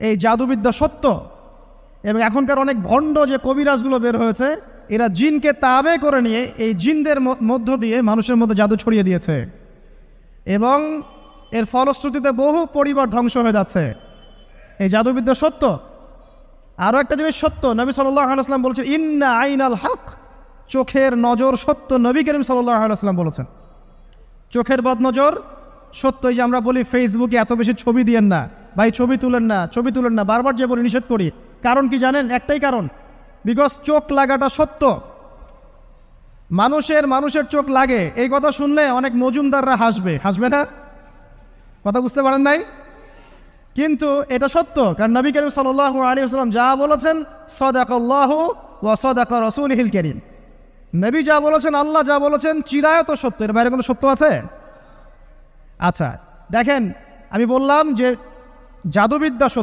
এই জাদুবিদ্যা সত্য। এবং এখনকার অনেক ভণ্ড যে কবিরাজগুলো বের হয়েছে, এরা জিনকে তাবে করে নিয়ে এই জিনদের মধ্য দিয়ে মানুষের মধ্যে জাদু ছড়িয়ে দিয়েছে, এবং এর ফলশ্রুতিতে বহু পরিবার ধ্বংস হয়ে যাচ্ছে। এই জাদুবিদ্যা সত্য। আরও একটা জিনিস সত্য, নবী সাল্লাল্লাহু আলাইহি ওয়াসাল্লাম বলেছেন, ইন্না আইনাল হক, চোখের নজর সত্য। নবী করিম সাল্লাল্লাহু আলাইহি ওয়াসাল্লাম বলেছেন চোখের বদনজর সত্য। এই যে আমরা বলি ফেসবুকে এত বেশি ছবি দিয়েন না ভাই, ছবি তুলেন না, বারবার যে বলি নিষেধ করি, কারণ কি জানেন? একটাই কারণ, বিকজ চোখ লাগাটা সত্য। মানুষের চোখ লাগে, এই কথা শুনলে অনেক মজুমদাররা হাসবে না? কথা বুঝতে পারেন নাই? কিন্তু এটা সত্য, কারণ নবী করিম সাল্লাল্লাহু আলাইহি ওয়াসাল্লাম যা বলেছেন, সাদাকাল্লাহু ওয়া সাদাকা রাসূলুহুল কারীম, নবী যা বলেছেন, আল্লাহ যা বলেছেন, চিরায়ত সত্য। এর বাইরে কোনো সত্য আছে? আচ্ছা দেখেন, আমি বললাম যে জাদুবিদ্যা সত্য।